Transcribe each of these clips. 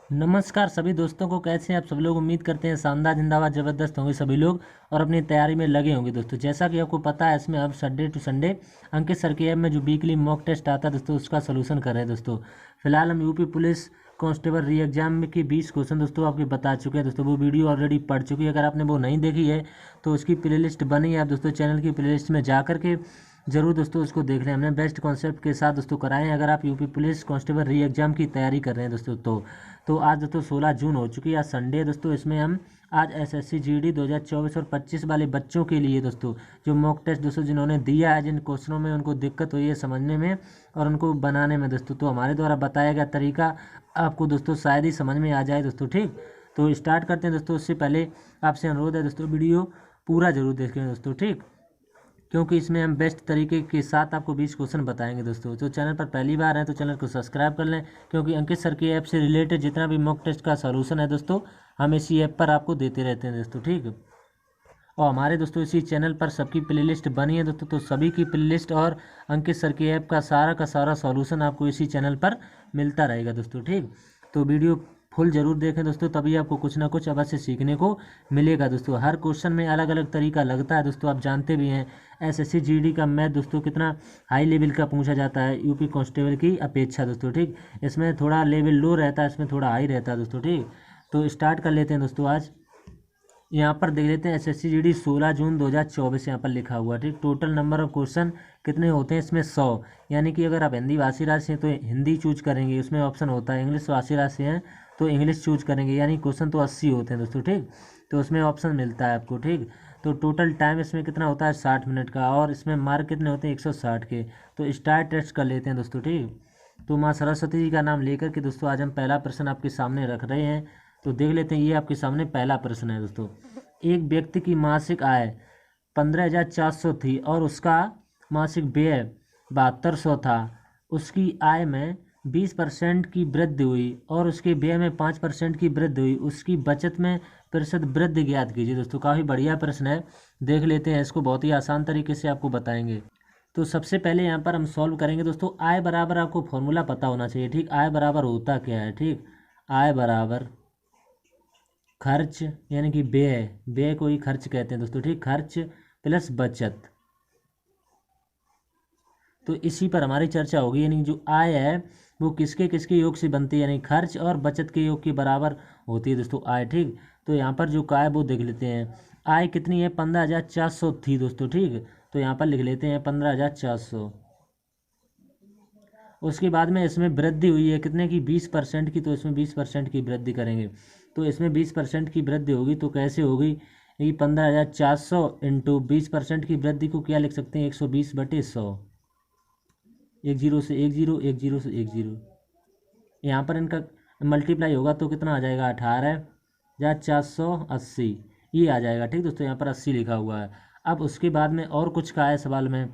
नमस्कार सभी दोस्तों को, कैसे हैं आप सब लोग। उम्मीद करते हैं शानदार, जिंदाबाद, ज़बरदस्त होंगे सभी लोग और अपनी तैयारी में लगे होंगे दोस्तों। जैसा कि आपको पता है, इसमें अब Sunday to Sunday Ankit sir के ऐप में जो वीकली मॉक टेस्ट आता है दोस्तों, उसका सोल्यूशन कर रहे हैं दोस्तों। फिलहाल हम यूपी पुलिस कांस्टेबल री एग्जाम में की 20 क्वेश्चन दोस्तों आपके बता चुके हैं दोस्तों। वो वीडियो ऑलरेडी पढ़ चुकी है। अगर आपने वो नहीं देखी है तो उसकी प्लेलिस्ट बनी है, आप दोस्तों चैनल की प्लेलिस्ट में जा करके जरूर दोस्तों उसको देख लें। हमने बेस्ट कॉन्सेप्ट के साथ दोस्तों कराए हैं। अगर आप यूपी पुलिस कांस्टेबल री एग्जाम की तैयारी कर रहे हैं दोस्तों तो आज दोस्तों 16 जून हो चुकी है, आज संडे है दोस्तों। इसमें हम आज एसएससी जीडी 2024 और 25 वाले बच्चों के लिए दोस्तों जो मॉक टेस्ट दोस्तों जिन्होंने दिया है, जिन क्वेश्चनों में उनको दिक्कत हुई है समझने में और उनको बनाने में दोस्तों, तो हमारे द्वारा बताया गया तरीका आपको दोस्तों शायद ही समझ में आ जाए दोस्तों। ठीक, तो स्टार्ट करते हैं दोस्तों। उससे पहले आपसे अनुरोध है दोस्तों, वीडियो पूरा जरूर देखें दोस्तों। ठीक, क्योंकि इसमें हम बेस्ट तरीके के साथ आपको 20 क्वेश्चन बताएंगे दोस्तों। तो चैनल पर पहली बार हैं तो चैनल को सब्सक्राइब कर लें, क्योंकि अंकित सर की ऐप से रिलेटेड जितना भी मॉक टेस्ट का सॉल्यूशन है दोस्तों, हम इसी ऐप पर आपको देते रहते हैं दोस्तों। ठीक, और हमारे दोस्तों इसी चैनल पर सबकी प्लेलिस्ट बनी है दोस्तों, तो सभी की प्लेलिस्ट और अंकित सर की ऐप का सारा सॉल्यूशन आपको इसी चैनल पर मिलता रहेगा दोस्तों। ठीक, तो वीडियो फुल जरूर देखें दोस्तों, तभी आपको कुछ ना कुछ अवश्य सीखने को मिलेगा दोस्तों। हर क्वेश्चन में अलग अलग तरीका लगता है दोस्तों, आप जानते भी हैं। एसएससी जीडी का मैथ दोस्तों कितना हाई लेवल का पूछा जाता है यूपी कांस्टेबल की अपेक्षा दोस्तों। ठीक, इसमें थोड़ा लेवल लो रहता है, इसमें थोड़ा हाई रहता है दोस्तों। ठीक, तो स्टार्ट कर लेते हैं दोस्तों। आज यहाँ पर देख लेते हैं एसएससी जीडी 16 जून 2024 यहाँ पर लिखा हुआ है। ठीक, टोटल नंबर ऑफ क्वेश्चन कितने होते हैं इसमें 100। यानी कि अगर आप हिंदी भाषी राज्य हैं तो हिंदी चूज करेंगे, उसमें ऑप्शन होता है। इंग्लिश भाषी राज्य हैं तो इंग्लिश चूज करेंगे, यानी क्वेश्चन तो 80 होते हैं दोस्तों। ठीक, तो उसमें ऑप्शन मिलता है आपको। ठीक, तो टोटल टाइम इसमें कितना होता है 60 मिनट का, और इसमें मार्क कितने होते हैं 160 के। तो स्टार्ट टेस्ट कर लेते हैं दोस्तों। ठीक, तो माँ सरस्वती जी का नाम लेकर के दोस्तों आज हम पहला प्रश्न आपके सामने रख रहे हैं। तो देख लेते हैं, ये आपके सामने पहला प्रश्न है दोस्तों। एक व्यक्ति की मासिक आय 15,400 थी और उसका मासिक व्यय 7200 था। उसकी आय में 20% की वृद्धि हुई और उसके व्यय में 5% की वृद्धि हुई। उसकी बचत में प्रतिशत वृद्धि ज्ञात कीजिए दोस्तों। काफ़ी बढ़िया प्रश्न है, देख लेते हैं इसको। बहुत ही आसान तरीके से आपको बताएंगे। तो सबसे पहले यहाँ पर हम सॉल्व करेंगे दोस्तों। आय बराबर आपको फॉर्मूला पता होना चाहिए। ठीक, आय बराबर होता क्या है। ठीक, आय बराबर खर्च यानी कि व्यय, व्यय को ही खर्च कहते हैं दोस्तों। ठीक, खर्च प्लस बचत, तो इसी पर हमारी चर्चा होगी। यानी जो आय है वो किसके किसके योग से बनती है, यानी खर्च और बचत के योग के बराबर होती है दोस्तों आय। ठीक, तो यहाँ पर जो आय वो देख लेते हैं। आय कितनी है 15,400 थी दोस्तों। ठीक, तो यहाँ पर लिख लेते हैं 15,400। उसके बाद में इसमें वृद्धि हुई है कितने की 20% की, तो इसमें 20% की वृद्धि करेंगे। तो इसमें 20% की वृद्धि होगी तो कैसे होगी, ये 15,400 इंटू 20% की वृद्धि को क्या लिख सकते हैं 120/100। एक जीरो से एक जीरो, एक जीरो से एक जीरो, यहाँ पर इनका मल्टीप्लाई होगा तो कितना आ जाएगा 18,480 ये आ जाएगा। ठीक दोस्तों, यहाँ पर 80 लिखा हुआ है। अब उसके बाद में और कुछ का है सवाल में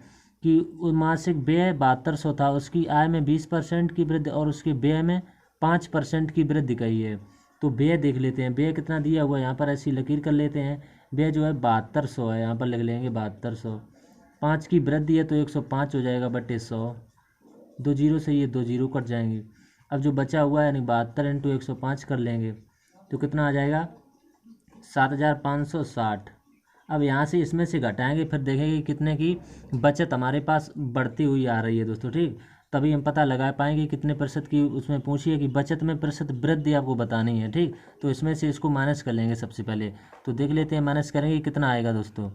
कि मासिक व्यय 7200 था, उसकी आय में 20% की वृद्धि और उसके व्यय में 5% की वृद्धि कही है। तो व्यय देख लेते हैं, व्यय कितना दिया हुआ है, यहाँ पर ऐसी लकीर कर लेते हैं। व्यय जो है 7200 है, यहाँ पर लिख लेंगे 7200। 5 की वृद्धि है तो 105 हो जाएगा बटे 100। 2 जीरो से ये 2 जीरो कट जाएंगे। अब जो बचा हुआ है यानी 72 इंटू 105 कर लेंगे तो कितना आ जाएगा 7,560। अब यहाँ से इसमें से घटाएंगे, फिर देखेंगे कि कितने की बचत हमारे पास बढ़ती हुई आ रही है दोस्तों। ठीक, तभी हम पता लगा पाएंगे कितने प्रतिशत की उसमें पूछिए कि बचत में प्रतिशत वृद्धि आपको बतानी है। ठीक, तो इसमें से इसको माइनस कर लेंगे सबसे पहले। तो देख लेते हैं माइनस करेंगे कितना आएगा दोस्तों।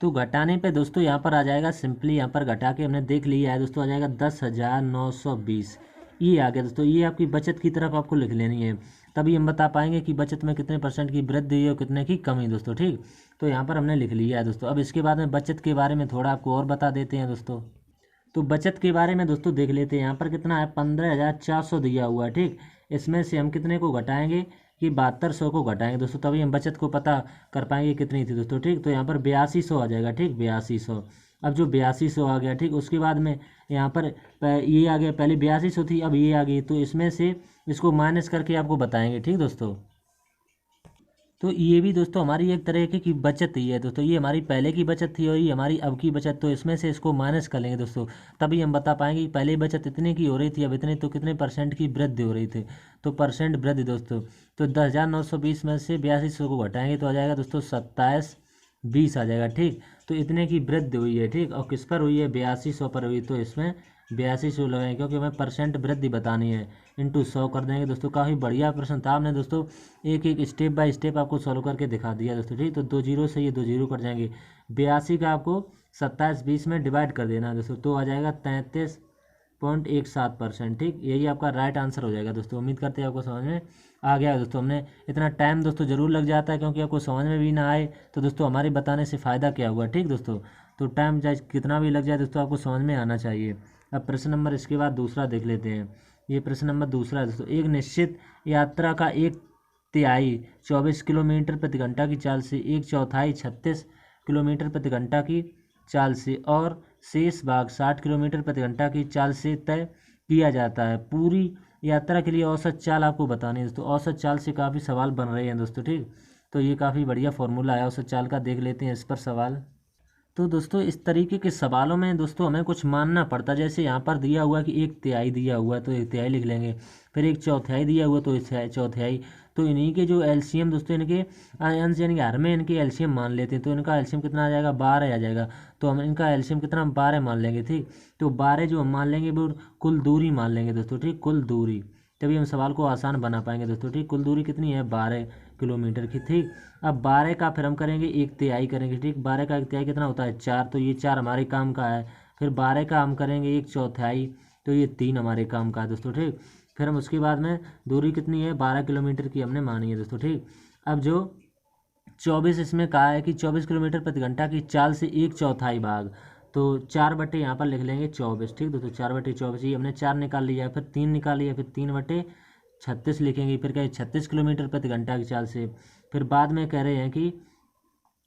तो घटाने पे दोस्तों यहाँ पर आ जाएगा सिंपली, यहाँ पर घटा के हमने देख लिया है दोस्तों, आ जाएगा 10,920। ये आ गया दोस्तों। ये आपकी बचत की तरफ आपको लिख लेनी है, तभी हम बता पाएंगे कि बचत में कितने % की वृद्धि हुई और कितने की कमी दोस्तों। ठीक, तो यहाँ पर हमने लिख लिया है दोस्तों। अब इसके बाद में बचत के बारे में थोड़ा आपको और बता देते हैं दोस्तों। तो बचत के बारे में दोस्तों देख लेते हैं। यहाँ पर कितना है 15,400 दिया हुआ है। ठीक, इसमें से हम कितने को घटाएंगे कि 7200 को घटाएंगे दोस्तों, तभी हम बचत को पता कर पाएंगे कितनी थी दोस्तों। ठीक, तो यहाँ पर 8200 आ जाएगा। ठीक, 8200। अब जो 8200 आ गया, ठीक, उसके बाद में यहाँ पर ये आ गया, पहले 8200 थी अब ये आ गई, तो इसमें से इसको माइनस करके आपको बताएंगे। ठीक दोस्तों, तो ये भी दोस्तों हमारी एक तरीके की बचत ही है दोस्तों। ये हमारी पहले की बचत थी और ये हमारी अब की बचत, तो इसमें से इसको माइनस कर लेंगे दोस्तों, तभी हम बता पाएंगे कि पहले बचत इतने की हो रही थी, अब इतने, तो कितने परसेंट की वृद्धि हो रही थी। तो परसेंट वृद्धि दोस्तों, तो 10,920 में से 8200 को घटाएंगे तो आ जाएगा दोस्तों 2720 आ जाएगा, ठीक। तो इतने की वृद्धि हुई है, ठीक। और किस पर हुई है? 8200 पर हुई, तो इसमें 8200 लगाएंगे क्योंकि हमें परसेंट वृद्धि बतानी है। इंटू 100 कर देंगे दोस्तों। काफ़ी बढ़िया प्रश्न था, हमने दोस्तों एक एक स्टेप बाय स्टेप आपको सॉल्व करके दिखा दिया दोस्तों, ठीक। तो 2 जीरो से ये 2 जीरो कट जाएंगे। 82 का आपको 2720 में डिवाइड कर देना है दोस्तों, तो आ जाएगा 33.17%, ठीक। यही आपका राइट आंसर हो जाएगा दोस्तों। उम्मीद करते हैं आपको समझ में आ गया है दोस्तों। हमने इतना टाइम दोस्तों ज़रूर लग जाता है, क्योंकि आपको समझ में भी ना आए तो दोस्तों हमारे बताने से फ़ायदा क्या हुआ, ठीक दोस्तों। तो टाइम चाहे कितना भी लग जाए दोस्तों, आपको समझ में आना चाहिए। अब प्रश्न नंबर इसके बाद दूसरा देख लेते हैं। ये प्रश्न नंबर दूसरा है दोस्तों। एक निश्चित यात्रा का एक तिहाई 24 किलोमीटर प्रति घंटा की चाल से, एक चौथाई 36 किलोमीटर प्रति घंटा की चाल से और शेष भाग 60 किलोमीटर प्रति घंटा की चाल से तय किया जाता है। पूरी यात्रा के लिए औसत चाल आपको बतानी है दोस्तों। औसत चाल से काफ़ी सवाल बन रहे हैं दोस्तों, ठीक। तो ये काफ़ी बढ़िया फॉर्मूला है औसत चाल का, देख लेते हैं इस पर सवाल। तो दोस्तों इस तरीके के सवालों में दोस्तों हमें कुछ मानना पड़ता है। जैसे यहाँ पर दिया हुआ कि एक तिहाई दिया हुआ है तो एक तिहाई लिख लेंगे, फिर एक चौथाई दिया हुआ तो चौथाई। तो इन्हीं के जो एलसीएम दोस्तों, इनके अंश यानी कि हर में इनके एलसीएम मान लेते हैं, तो इनका एलसीएम कितना आ जाएगा? 12 आ जाएगा। तो हम इनका एलसीएम कितना? 12 मान लेंगे, ठीक। तो 12 जो हम मान लेंगे वो कुल दूरी मान लेंगे दोस्तों, ठीक। कुल दूरी, तभी हम सवाल को आसान बना पाएंगे दोस्तों, ठीक। कुल दूरी कितनी है? 12 किलोमीटर की, ठीक। अब 12 का फिर हम करेंगे एक तिहाई करेंगे, ठीक। 12 का एक तिहाई कितना होता है? 4, तो ये 4 हमारे काम का है। फिर 12 का हम करेंगे एक चौथाई, तो ये 3 हमारे काम का है दोस्तों, ठीक। फिर हम उसके बाद में दूरी कितनी है? 12 किलोमीटर की हमने मानी है दोस्तों, ठीक। अब जो 24 इसमें कहा है कि 24 किलोमीटर प्रति घंटा की चाल से एक चौथाई भाग, तो 4 बटे यहाँ पर लिख लेंगे 24, ठीक। दोस्तों 4 बटे 24, ये हमने 4 निकाल लिया है, फिर 3 निकाल लिया, फिर 3 बटे 36 लिखेंगे, फिर कहे 36 किलोमीटर प्रति घंटा की चाल से। फिर बाद में कह रहे हैं कि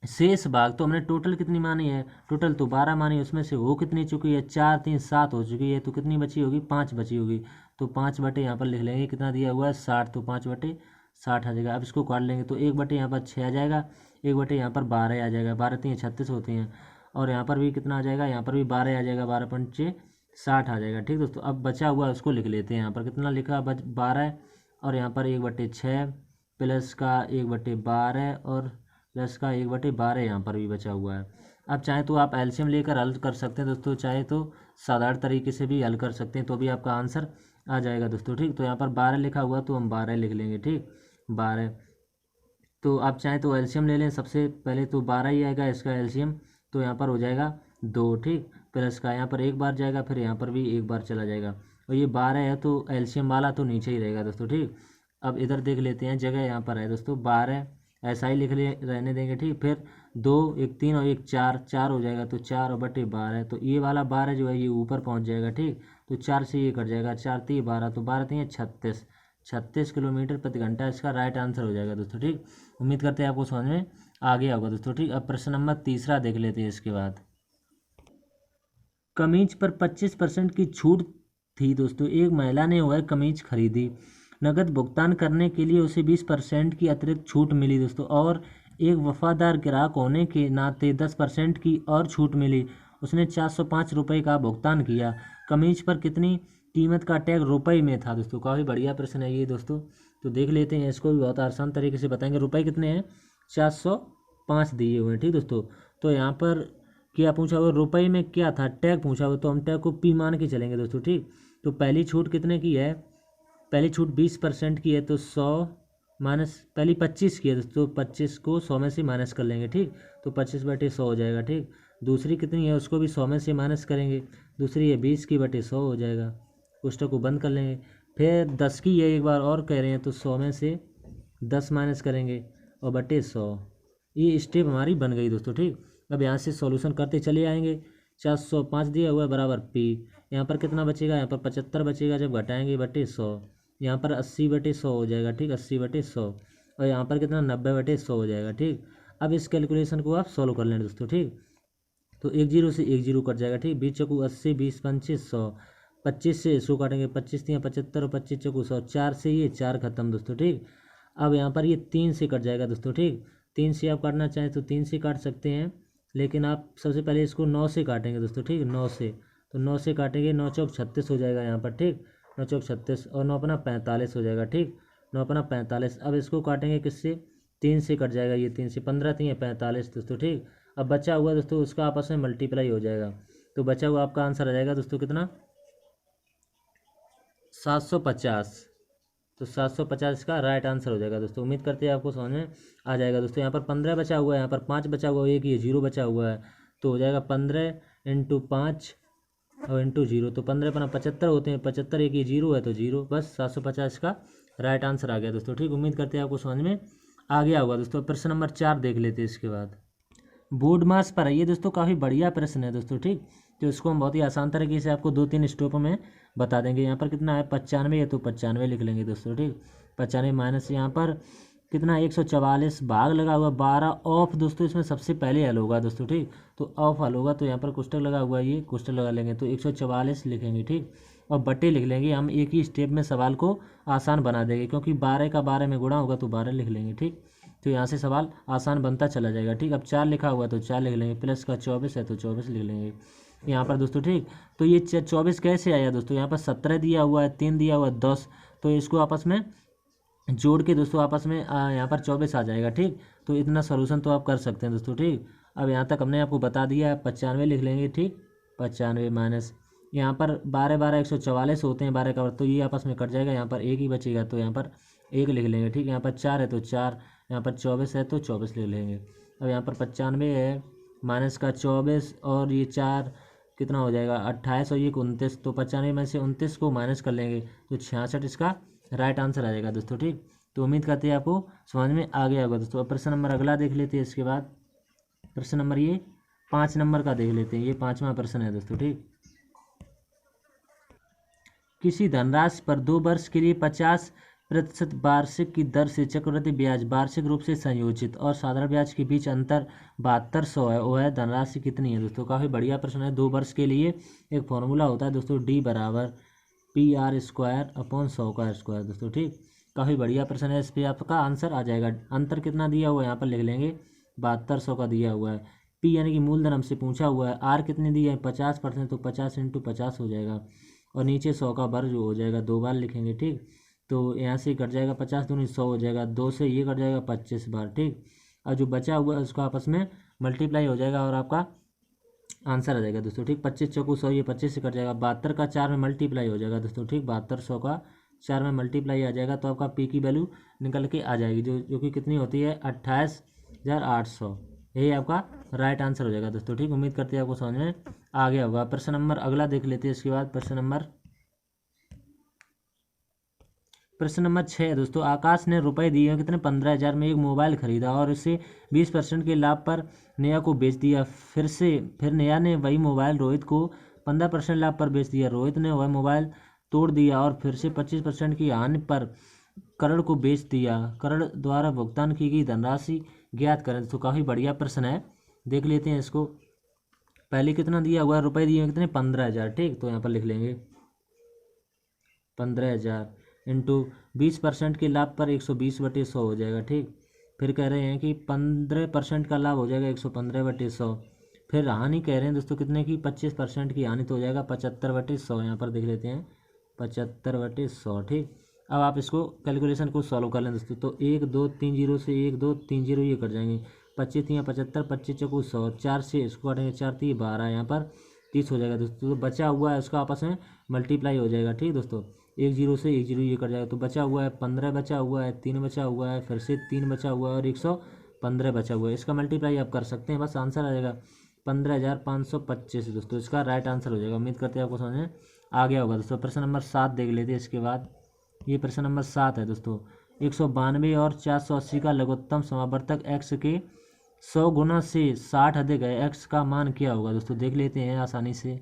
शेष भाग, तो हमने टोटल कितनी मानी है? टोटल तो 12 मानी, उसमें से हो कितनी चुकी है? 4 3 7 हो चुकी है, तो कितनी बची होगी? 5 बची होगी। तो 5 बटे यहाँ पर लिख लेंगे, कितना दिया हुआ है? 60, तो 5 बटे 60 आ जाएगा। अब इसको काट लेंगे तो 1 बटे यहाँ पर 6 आ जाएगा, 1 बटे यहाँ पर 12 आ जाएगा। 12 3 36 होती हैं, और यहाँ पर भी कितना आ जाएगा? यहाँ पर भी 12 आ जाएगा, 12 पंचे 60 आ जाएगा, ठीक दोस्तों। अब बचा हुआ उसको लिख लेते हैं। यहाँ पर कितना लिखा? 12, और यहाँ पर 1/6 प्लस का 1/12 और प्लस का 1/12 यहाँ पर भी बचा हुआ है। अब चाहे तो आप एलसीएम लेकर हल कर सकते हैं दोस्तों, चाहे तो साधारण तरीके से भी हल कर सकते हैं, तो भी आपका आंसर आ जाएगा दोस्तों, ठीक। तो यहाँ पर 12 लिखा हुआ तो हम 12 लिख लेंगे, ठीक। 12, तो आप चाहें तो एलसीएम ले लें। सबसे पहले तो 12 ही आएगा इसका एलसीएम, तो यहाँ पर हो जाएगा 2, ठीक। प्लस का यहाँ पर एक बार जाएगा, फिर यहाँ पर भी एक बार चला जाएगा, और ये 12 है तो एलसीएम वाला तो नीचे ही रहेगा दोस्तों, ठीक। अब इधर देख लेते हैं, जगह यहाँ पर है दोस्तों 12, ऐसा ही लिख ले रहने देंगे, ठीक। फिर 2 1 3 और 1 4, 4 हो जाएगा, तो 4 और बटे 12, तो ये वाला 12 जो है ये ऊपर पहुँच जाएगा, ठीक। तो 4 से ये कट जाएगा, 4 3 12, तो 12 3 36, 36 किलोमीटर प्रति घंटा इसका राइट आंसर हो जाएगा दोस्तों, ठीक। उम्मीद करते हैं आपको समझ में आ गया होगा दोस्तों, ठीक। अब प्रश्न नंबर तीसरा देख लेते हैं इसके बाद। कमीज पर 25% की छूट थी दोस्तों। एक महिला ने वह कमीज खरीदी, नकद भुगतान करने के लिए उसे 20% की अतिरिक्त छूट मिली दोस्तों, और एक वफादार ग्राहक होने के नाते 10% की और छूट मिली। उसने 405 रुपये का भुगतान किया। कमीज पर कितनी कीमत का टैग रुपये में था दोस्तों? काफ़ी बढ़िया प्रश्न है ये दोस्तों। तो देख लेते हैं, इसको भी बहुत आसान तरीके से बताएंगे। रुपये कितने हैं? 405 दिए हुए हैं, ठीक दोस्तों। तो यहाँ पर क्या पूछा हुआ? रुपये में क्या था? टैग पूछा हुआ, तो हम टैग को पी मान के चलेंगे दोस्तों, ठीक। तो पहली छूट कितने की है? पहली छूट 20% की है, तो 100 माइनस, पहली 25 की है दोस्तों, 25 को 100 में से माइनस कर लेंगे, ठीक। तो 25/100 हो जाएगा, ठीक। दूसरी कितनी है? उसको भी 100 में से माइनस करेंगे। दूसरी है 20/100 हो जाएगा, पुस्तक को बंद कर लेंगे। फिर 10 की है, एक बार और कह रहे हैं, तो 100 में से 10 माइनस करेंगे और बटे 100। ये स्टेप हमारी बन गई दोस्तों, ठीक। अब यहाँ से सॉल्यूशन करते चले आएंगे। 405 दिया हुआ है बराबर पी, यहाँ पर कितना बचेगा? यहाँ पर 75 बचेगा, जब घटाएंगे बटे 100। यहाँ पर 80/100 हो जाएगा, ठीक। 80/100, और यहाँ पर कितना? 90/100 हो जाएगा, ठीक। अब इस कैलकुलेशन को आप सॉल्व कर लें दोस्तों, ठीक। तो 1 0 से 1 0 कट जाएगा, ठीक। 20 चौकू 80, 20 पंचे 100, 25 से इसको काटेंगे, 25 3 75 और 25 चौकू 100, 4 से ये 4 खत्म दोस्तों, ठीक। अब यहाँ पर ये 3 से कट जाएगा दोस्तों, ठीक। 3 से आप काटना चाहें तो 3 से काट सकते हैं, लेकिन आप सबसे पहले इसको 9 से काटेंगे दोस्तों, ठीक। 9 से, तो 9 से काटेंगे, 9 चौक 36 हो जाएगा यहाँ पर, ठीक। 9 चौक 36 और 9 अपना 45 हो जाएगा, ठीक। 9 अपना 45। अब इसको काटेंगे किससे, 3 से कट जाएगा, ये 3 से, 15 3 है 45 दोस्तों, ठीक। अब बचा हुआ दोस्तों उसका आपस में मल्टीप्लाई हो जाएगा, तो बचा हुआ आपका आंसर आ जाएगा दोस्तों कितना, 750। तो 750 का राइट आंसर हो जाएगा दोस्तों। उम्मीद करते हैं आपको समझ में आ जाएगा दोस्तों। यहाँ पर 15 बचा हुआ है, यहाँ पर 5 बचा हुआ है, एक ये 0 बचा हुआ है, तो हो जाएगा 15 इंटू 5 और इंटू 0, तो 15 अपना 75 होते हैं, 75 एक ये 0 है तो 0, बस 750 का राइट आंसर आ गया दोस्तों, ठीक। उम्मीद करते हैं आपको समझ में आ गया होगा दोस्तों। प्रश्न नंबर 4 देख लेते हैं इसके बाद। बोर्ड मास पर है ये दोस्तों, काफ़ी बढ़िया प्रश्न है दोस्तों, ठीक। तो इसको हम बहुत ही आसान तरीके से आपको 2-3 स्टेपों में बता देंगे। यहाँ पर कितना है 95 है, तो 95 लिख लेंगे दोस्तों, ठीक। 95 माइनस यहाँ पर कितना 144 भाग लगा हुआ 12 ऑफ दोस्तों, इसमें सबसे पहले हल होगा दोस्तों, ठीक। तो ऑफ हल होगा, तो यहाँ पर कोष्टक लगा हुआ है, ये कोष्टक लगा लेंगे, तो 144 लिखेंगे, ठीक। और बटे लिख लेंगे, हम एक ही स्टेप में सवाल को आसान बना देंगे, क्योंकि 12 का 12 में गुणा होगा तो 12 लिख लेंगे, ठीक। तो यहाँ से सवाल आसान बनता चला जाएगा, ठीक। अब 4 लिखा हुआ तो 4 लिख लेंगे, प्लस का 24 है तो 24 लिख लेंगे यहाँ पर दोस्तों, ठीक। तो ये 24 कैसे आया दोस्तों, यहाँ पर 17 दिया हुआ है, 3 दिया हुआ है 10, तो इसको आपस में जोड़ के दोस्तों आपस में यहाँ पर 24 आ जाएगा, ठीक। तो इतना सोल्यूशन तो आप कर सकते हैं दोस्तों, ठीक। अब यहाँ तक हमने आपको बता दिया है, 95 लिख लेंगे, ठीक। 95 माइनस यहाँ पर 12 12 144 होते हैं 12 का, तो ये आपस में कट जाएगा, यहाँ पर एक ही बचेगा, तो यहाँ पर 1 लिख लेंगे, ठीक। यहाँ पर 4 है तो 4, यहाँ पर 24 है तो 24 लिख लेंगे। अब यहाँ पर 95 है माइनस का 24 और ये 4 कितना हो जाएगा 28 और ये 29, तो 95 में से 29 को माइनस कर लेंगे तो 66 इसका राइट आंसर आ जाएगा दोस्तों, ठीक। तो उम्मीद करते हैं आपको समझ में आ गया होगा दोस्तों। अब प्रश्न नंबर अगला देख लेते हैं इसके बाद। प्रश्न नंबर ये 5 नंबर का देख लेते हैं, ये 5वां प्रश्न है दोस्तों, ठीक। किसी धनराशि पर 2 वर्ष के लिए 50% वार्षिक की दर से चक्रवृद्धि ब्याज वार्षिक रूप से संयोजित और साधारण ब्याज के बीच अंतर 7200 है, वह धनराशि कितनी है दोस्तों। काफ़ी बढ़िया प्रश्न है। 2 वर्ष के लिए एक फॉर्मूला होता है दोस्तों, डी बराबर PR² अपॉन 100 का स्क्वायर दोस्तों, ठीक। काफ़ी बढ़िया प्रश्न है, इस पर आपका आंसर आ जाएगा। अंतर कितना दिया हुआ है यहाँ पर लिख लेंगे, 7200 का दिया हुआ है। पी यानी कि मूलधन हमसे पूछा हुआ है। आर कितने दिए हैं 50%, तो 50 इंटू 50 हो जाएगा, और नीचे 100 का वर्ग जो हो जाएगा 2 बार लिखेंगे, ठीक। तो यहाँ से कट जाएगा 50 दूनी 100 हो जाएगा, 2 से ये कट जाएगा 25 बार, ठीक। और जो बचा हुआ है उसका आपस में मल्टीप्लाई हो जाएगा और आपका आंसर आ जाएगा दोस्तों, ठीक। 25 चौको 100, ये 25 से कट जाएगा, 72 का 4 में मल्टीप्लाई हो जाएगा दोस्तों, ठीक। 72 100 का 4 में मल्टीप्लाई आ जाएगा, तो आपका पी की वैल्यू निकल के आ जाएगी, जो कि कितनी होती है 28,800। यही आपका राइट आंसर हो जाएगा दोस्तों, ठीक। उम्मीद करते हैं आपको समझ में आ गया होगा। प्रश्न नंबर अगला देख लेते हैं इसके बाद। प्रश्न नंबर 6 है दोस्तों। आकाश ने रुपए दिए कितने 15,000 में एक मोबाइल खरीदा और इसे 20% के लाभ पर नेहा को बेच दिया। फिर नेहा ने वही मोबाइल रोहित को 15% लाभ पर बेच दिया। रोहित ने वह मोबाइल तोड़ दिया और फिर से 25% की हानि पर करण को बेच दिया। करण द्वारा भुगतान की गई धनराशि ज्ञात करें। तो काफ़ी बढ़िया प्रश्न है, देख लेते हैं इसको। पहले कितना दिया हुआ है, रुपए दिए कितने 15,000, ठीक। तो यहाँ पर लिख लेंगे 15,000 इंटू 20% के लाभ पर 120/100 हो जाएगा, ठीक। फिर कह रहे हैं कि 15% का लाभ हो जाएगा 115/100। फिर हानि कह रहे हैं दोस्तों कितने की 25% की हानि, तो हो जाएगा 75/100। यहाँ पर देख लेते हैं 75/100, ठीक। अब आप इसको कैलकुलेशन को सॉल्व कर लें दोस्तों। तो 1 2 3 0 से 1 2 3 0 ये कट जाएंगे, 25 या 75, 25 चौको 100, 4 से इसको काटेंगे 4 3 12, यहाँ पर 30 हो जाएगा दोस्तों। तो बचा हुआ है उसका आपस में मल्टीप्लाई हो जाएगा, ठीक दोस्तों। 1 0 से 1 0 ये कट जाएगा, तो बचा हुआ है 15 बचा हुआ है, 3 बचा हुआ है, फिर से 3 बचा हुआ है और 115 बचा हुआ है। इसका मल्टीप्लाई आप कर सकते हैं, बस आंसर आ जाएगा 15,525 दोस्तों। इसका राइट आंसर हो जाएगा। उम्मीद करते हैं आपको समझ में आ गया होगा दोस्तों। प्रश्न नंबर 7 देख लेते हैं इसके बाद। ये प्रश्न नंबर 7 है दोस्तों। 192 और 480 का लघुत्तम समावर्तक x के 100 गुना से 60 अधिक है। x का मान क्या होगा दोस्तों, देख लेते हैं आसानी से।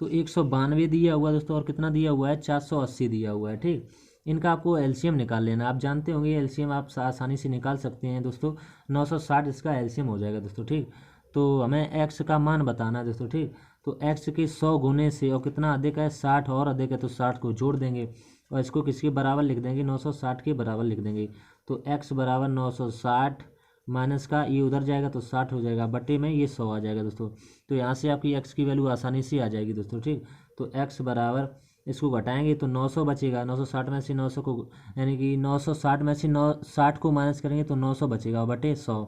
तो 192 दिया हुआ है दोस्तों, और कितना दिया हुआ है 480 दिया हुआ है, ठीक। इनका आपको एलसीएम निकाल लेना। आप जानते होंगे एलसीएम आप आसानी से निकाल सकते हैं दोस्तों। 960 इसका एलसीएम हो जाएगा दोस्तों, ठीक। तो हमें x का मान बताना है दोस्तों, ठीक। तो x के 100 गुने से और कितना अधिक है 60 और अधिक है, तो 60 को जोड़ देंगे और इसको किसके बराबर लिख देंगे, 960 के बराबर लिख देंगे। तो x बराबर 960 माइनस का ये उधर जाएगा तो 60 हो जाएगा, बटे में ये 100 आ जाएगा दोस्तों। तो यहाँ से आपकी x की वैल्यू आसानी से आ जाएगी दोस्तों, ठीक। तो x बराबर, इसको घटाएंगे तो 900 बचेगा, 960 में से 900 को, यानी कि 960 में से 60 को माइनस करेंगे तो 900 बचेगा बटे 100।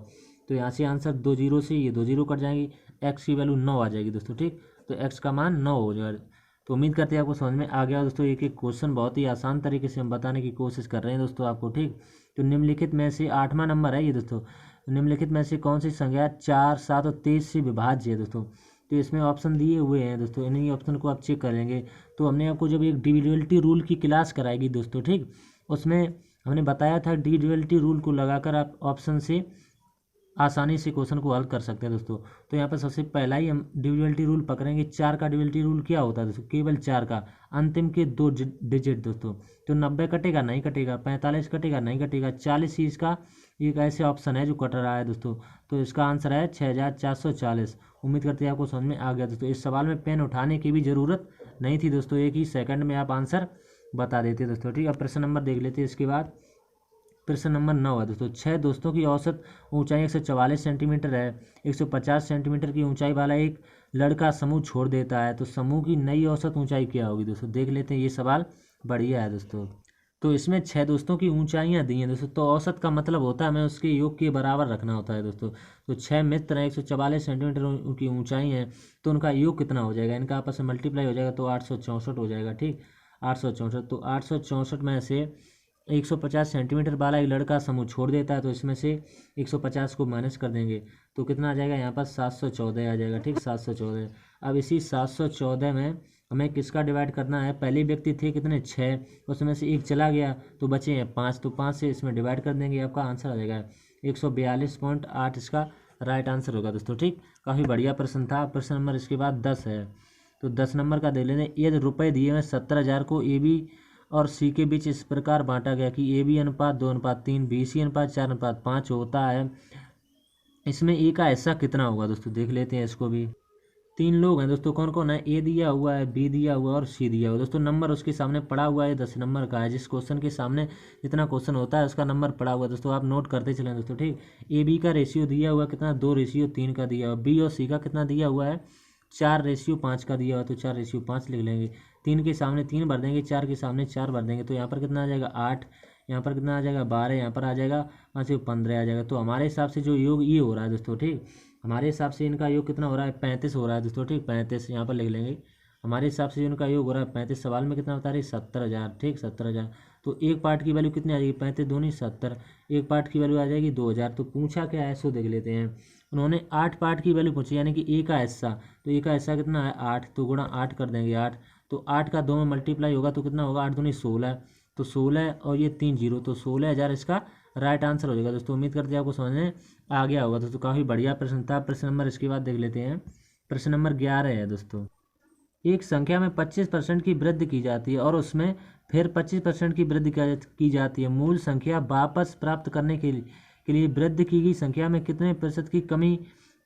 तो यहाँ से आंसर 2 जीरो से ये 2 जीरो कट जाएंगी, x की वैल्यू 9 आ जाएगी दोस्तों, ठीक। तो x का मान 9 हो जाएगा। तो उम्मीद करते हैं आपको समझ में आ गया दोस्तों। एक एक क्वेश्चन बहुत ही आसान तरीके से हम बताने की कोशिश कर रहे हैं दोस्तों आपको, ठीक। तो निम्नलिखित में से 8वां नंबर है ये दोस्तों, निम्नलिखित में से कौन सी संख्या 4, 7 और 23 से विभाज्य है दोस्तों। तो इसमें ऑप्शन दिए हुए हैं दोस्तों, इन्हीं ऑप्शन को आप चेक कर लेंगे। तो हमने आपको जब एक डिविजिबिलिटी रूल की क्लास कराएगी दोस्तों, ठीक, उसमें हमने बताया था डिविजिबिलिटी रूल को लगाकर आप ऑप्शन से आसानी से क्वेश्चन को हल कर सकते हैं दोस्तों। तो यहाँ पर सबसे पहला ही हम डिविजिबिलिटी रूल पकड़ेंगे। 4 का डिविजिबिलिटी रूल क्या होता है दोस्तों, केवल 4 का अंतिम के 2 डिजिट दोस्तों। तो 90 कटेगा नहीं कटेगा, 45 कटेगा नहीं कटेगा, 40 ही इसका एक ऐसे ऑप्शन है जो कट रहा है दोस्तों। तो इसका आंसर है 6440। उम्मीद करते हैं आपको समझ में आ गया दोस्तों। इस सवाल में पेन उठाने की भी ज़रूरत नहीं थी दोस्तों, एक ही सेकंड में आप आंसर बता देते दोस्तों, ठीक। अब प्रश्न नंबर देख लेते हैं इसके बाद। प्रश्न नंबर 9 है दोस्तों, 6 दोस्तों की औसत ऊंचाई 144 सेंटीमीटर है। 150 सेंटीमीटर की ऊंचाई वाला एक लड़का समूह छोड़ देता है, तो समूह की नई औसत ऊंचाई क्या होगी दोस्तों। देख लेते हैं, ये सवाल बढ़िया है दोस्तों। तो इसमें 6 दोस्तों की ऊंचाइयां दी हैं दोस्तों, तो औसत का मतलब होता है हमें उसके योग के बराबर रखना होता है दोस्तों। तो 6 मित्र हैं, 144 सेंटीमीटर उनकी ऊंचाई है, तो उनका योग कितना हो जाएगा, इनका आपस में मल्टीप्लाई हो जाएगा तो 864 हो जाएगा, ठीक। 864, तो 864 में से 150 सेंटीमीटर वाला एक लड़का समूह छोड़ देता है, तो इसमें से 150 को माइनस कर देंगे तो कितना आ जाएगा, यहाँ पर 714 आ जाएगा, ठीक। 714। अब इसी 714 में हमें किसका डिवाइड करना है, पहले व्यक्ति थे कितने 6, उसमें से एक चला गया तो बचे हैं 5, तो 5 से इसमें डिवाइड कर देंगे, आपका आंसर आ जाएगा 142.8 इसका राइट आंसर होगा दोस्तों, ठीक। काफ़ी बढ़िया प्रश्न था। प्रश्न नंबर इसके बाद 10 है। तो 10 नंबर का देख लेते, यदि रुपये दिए हुए 70,000 को ए बी और सी के बीच इस प्रकार बांटा गया कि ए बी अनुपात 2:3, बी सी अनुपात 4:5 होता है, इसमें ए का हिस्सा कितना होगा दोस्तों। देख लेते हैं इसको भी। 3 लोग हैं दोस्तों, कौन कौन है, ए दिया हुआ है, बी दिया हुआ है और सी दिया हुआ है दोस्तों। नंबर उसके सामने पड़ा हुआ है 10 नंबर का है, जिस क्वेश्चन के सामने जितना क्वेश्चन होता है उसका नंबर पड़ा हुआ है दोस्तों, आप नोट करते चलें दोस्तों, ठीक। ए बी का रेशियो दिया हुआ कितना, 2:3 का दिया हुआ। बी और सी का कितना दिया हुआ है, 4:5 का दिया हुआ, तो 4:5 लिख लेंगे। 3 के सामने 3 भर देंगे, 4 के सामने 4 भर देंगे, तो यहाँ पर कितना आ जाएगा 8, यहाँ पर कितना आ जाएगा 12, यहाँ पर आ जाएगा 5 से 15 आ जाएगा। तो हमारे हिसाब से जो योग ये हो रहा है दोस्तों, ठीक। हमारे हिसाब से इनका योग कितना हो रहा है, 35 हो रहा है दोस्तों, ठीक। 35 यहाँ पर लिख लेंगे। हमारे हिसाब से इनका योग हो रहा है 35। सवाल में कितना बता रही है, 70,000, ठीक। 70,000। तो एक पार्ट की वैल्यू कितनी आ जाएगी, 35 दूनी 70, एक पार्ट की वैल्यू आ जाएगी 2,000। तो पूछा क्या है सो देख लेते हैं। उन्होंने 8 पार्ट की वैल्यू पूछी, यानी कि ए का हिस्सा, तो ए का हिस्सा कितना है 8, तो गुणा 8 कर देंगे 8, तो 8 का 2 में मल्टीप्लाई होगा तो कितना होगा, 8 दूनी 16, तो 16 और ये 3 जीरो, तो 16,000 इसका राइट आंसर हो जाएगा दोस्तों। उम्मीद करते हैं आपको समझ में आ गया होगा दोस्तों, काफ़ी बढ़िया प्रश्न था। प्रश्न नंबर इसके बाद देख लेते हैं। प्रश्न नंबर 11 है दोस्तों, एक संख्या में 25% की वृद्धि की जाती है और उसमें फिर 25% की वृद्धि की जाती है। मूल संख्या वापस प्राप्त करने के लिए वृद्धि की गई संख्या में कितने प्रतिशत की कमी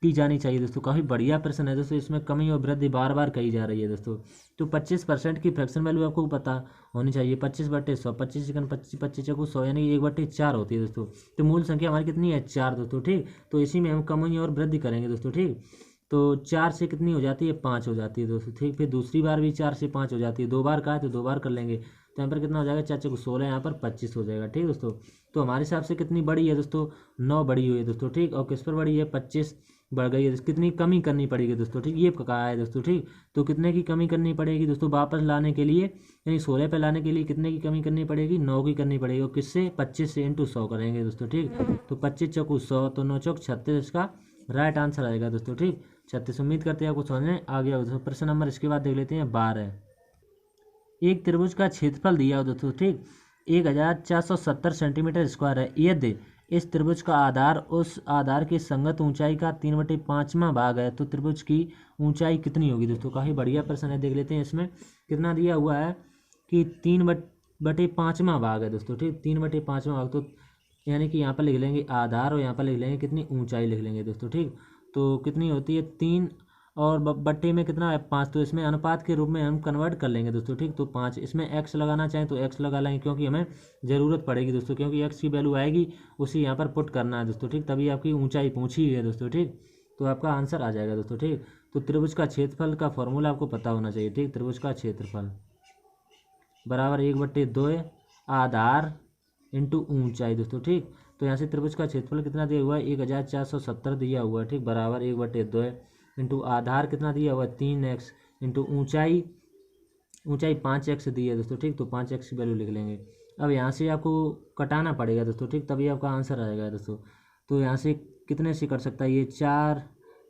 की जानी चाहिए दोस्तों। काफ़ी बढ़िया प्रश्न है दोस्तों, इसमें कमी और वृद्धि बार बार कही जा रही है दोस्तों। तो 25% की फ्रैक्शन वैल्यू आपको पता होनी चाहिए, 25/100, 25 चिकन 25, 25 चकू 100, यानी कि 1/4 होती है दोस्तों। तो मूल संख्या हमारी कितनी है 4 दोस्तों, ठीक। तो इसी में हम कमी और वृद्धि करेंगे दोस्तों, ठीक। तो 4 से कितनी हो जाती है 5 हो जाती है दोस्तों, ठीक। फिर दूसरी बार भी 4 से 5 हो जाती है, 2 बार का है तो 2 बार कर लेंगे, तो यहाँ पर कितना हो जाएगा 4 चकू 16, यहाँ पर 25 हो जाएगा, ठीक दोस्तों। तो हमारे हिसाब से कितनी बड़ी है दोस्तों, 9 बड़ी हुई है दोस्तों, ठीक। और किस पर बड़ी है 25 बढ़ गई है, कितनी कमी करनी पड़ेगी दोस्तों, ठीक। ये कहा है दोस्तों, ठीक। तो कितने की कमी करनी पड़ेगी दोस्तों वापस लाने के लिए, यानी 16 पे लाने के लिए कितने की कमी करनी पड़ेगी, 9 की करनी पड़ेगी। और किससे 25 से इंटू 100 करेंगे दोस्तों, ठीक। तो 25 चकू 100, तो 9 चौक 36 इसका राइट आंसर आएगा दोस्तों, ठीक। 36। उम्मीद करते हैं आपको समझ में आ गया दोस्तों। प्रश्न नंबर इसके बाद देख लेते हैं 12। एक त्रिभुज का क्षेत्रफल दिया हो दोस्तों, ठीक। 1470 सेंटीमीटर स्क्वायर है। यदि इस त्रिभुज का आधार उस आधार की संगत ऊंचाई का 3/5वां भाग है तो त्रिभुज की ऊंचाई कितनी होगी दोस्तों। काफ़ी बढ़िया प्रश्न है, देख लेते हैं। इसमें कितना दिया हुआ है कि 3/5वां भाग है दोस्तों, ठीक। 3/5वां भाग, तो यानी कि यहाँ पर लिख लेंगे आधार और यहाँ पर लिख लेंगे कितनी ऊंचाई लिख लेंगे दोस्तों, ठीक। तो कितनी होती है 3 और बट्टे में कितना है 5, तो इसमें अनुपात के रूप में हम कन्वर्ट कर लेंगे दोस्तों, ठीक। तो 5 इसमें x लगाना चाहें तो x लगा लेंगे, क्योंकि हमें ज़रूरत पड़ेगी दोस्तों, क्योंकि x की वैल्यू आएगी उसी यहाँ पर पुट करना है दोस्तों, ठीक। तभी आपकी ऊंचाई पूछी हुई है दोस्तों, ठीक। तो आपका आंसर आ जाएगा दोस्तों, ठीक। तो त्रिभुज का क्षेत्रफल का फॉर्मूला आपको पता होना चाहिए, ठीक। त्रिभुज का क्षेत्रफल बराबर 1/2 आधार इंटू ऊंचाई दोस्तों, ठीक। तो यहाँ से त्रिभुज का क्षेत्रफल कितना दिया हुआ है 1470 दिया हुआ है, ठीक। बराबर 1/2 इंटू आधार कितना दिया हुआ है 3x इंटू ऊंचाई 5x दी है दोस्तों, ठीक। तो 5x की वैल्यू लिख लेंगे। अब यहाँ से आपको कटाना पड़ेगा दोस्तों, ठीक, तभी आपका आंसर आएगा दोस्तों। तो यहाँ से कितने से कट सकता है ये 4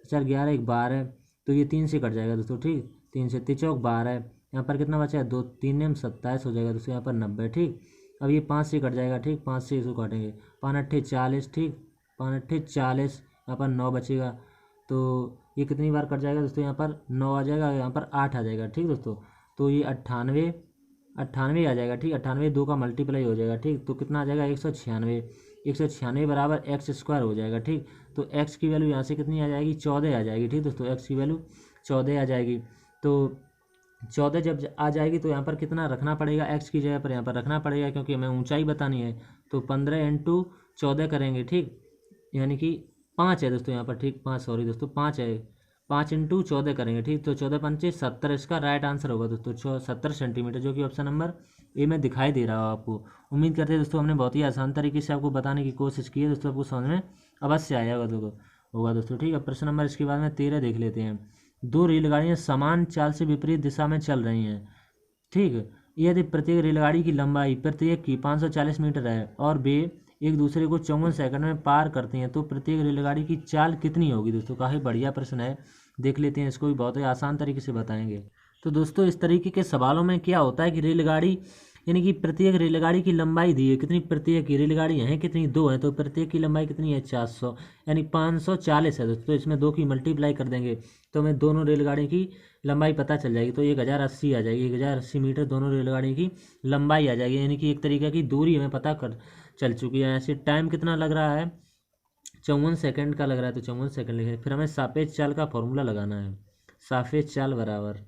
4 11 1 12, तो ये 3 से कट जाएगा दोस्तों, ठीक। 3 से 3 चौक 12, यहाँ पर कितना बचा है 2 3 में 27 हो जाएगा दोस्तों, यहाँ पर 90, ठीक। अब ये 5 से कट जाएगा, ठीक। 5 से इसको काटेंगे 5 8 40, ठीक। 5 8 40, यहाँ पर 9 बचेगा, तो ये कितनी बार कट जाएगा दोस्तों, यहाँ पर 9 आ जाएगा, यहाँ पर 8 आ जाएगा, ठीक दोस्तों। तो ये 98 आ जाएगा, ठीक। 98 2 का मल्टीप्लाई हो जाएगा, ठीक। तो कितना आ जाएगा 196 बराबर x² हो जाएगा, ठीक। तो x की वैल्यू यहाँ से कितनी आ जाएगी 14 आ जाएगी, ठीक दोस्तों। x की वैल्यू 14 आ जाएगी। तो 14 जब आ जाएगी तो यहाँ पर कितना रखना पड़ेगा x की जगह पर, यहाँ पर रखना पड़ेगा, क्योंकि हमें ऊंचाई बतानी है। तो 15 इंटू 14 करेंगे, ठीक। यानी कि 5 है दोस्तों यहाँ पर, ठीक। 5 सॉरी दोस्तों 5 है, 5 इंटू 14 करेंगे, ठीक। तो 14 पंचे 70 इसका राइट आंसर होगा दोस्तों, 70 सेंटीमीटर, जो कि ऑप्शन नंबर ए में दिखाई दे रहा हो आपको। उम्मीद करते हैं दोस्तों हमने बहुत ही आसान तरीके से आपको बताने की कोशिश की है दोस्तों, आपको समझ में अवश्य आया होगा दोस्तों, ठीक है। प्रश्न नंबर इसके बाद में 13 देख लेते हैं। 2 रेलगाड़ियाँ समान चाल से विपरीत दिशा में चल रही हैं, ठीक। यदि प्रत्येक रेलगाड़ी की लंबाई प्रत्येक की 540 मीटर है और वे एक दूसरे को 54 सेकंड में पार करती हैं, तो प्रत्येक रेलगाड़ी की चाल कितनी होगी दोस्तों। काफ़ी बढ़िया प्रश्न है, देख लेते हैं इसको भी, बहुत ही आसान तरीके से बताएंगे। तो दोस्तों इस तरीके के सवालों में क्या होता है कि रेलगाड़ी यानी कि प्रत्येक रेलगाड़ी की लंबाई दी है कितनी, प्रत्येक की रेलगाड़ी हैं कितनी 2 है, तो प्रत्येक की लंबाई कितनी है 400 यानी 540 है दोस्तों। तो इसमें 2 की मल्टीप्लाई कर देंगे तो हमें दोनों रेलगाड़ी की लंबाई पता चल जाएगी। तो 1080 आ जाएगी, 1080 मीटर दोनों रेलगाड़ी की लंबाई आ जाएगी, यानी कि एक तरीके की दूरी हमें पता कर चल चुकी है। ऐसे टाइम कितना लग रहा है 54 सेकंड का लग रहा है, तो 54 सेकंड लिखेंगे। फिर हमें सापेक्ष चाल का फॉर्मूला लगाना है। सापेक्ष चाल बराबर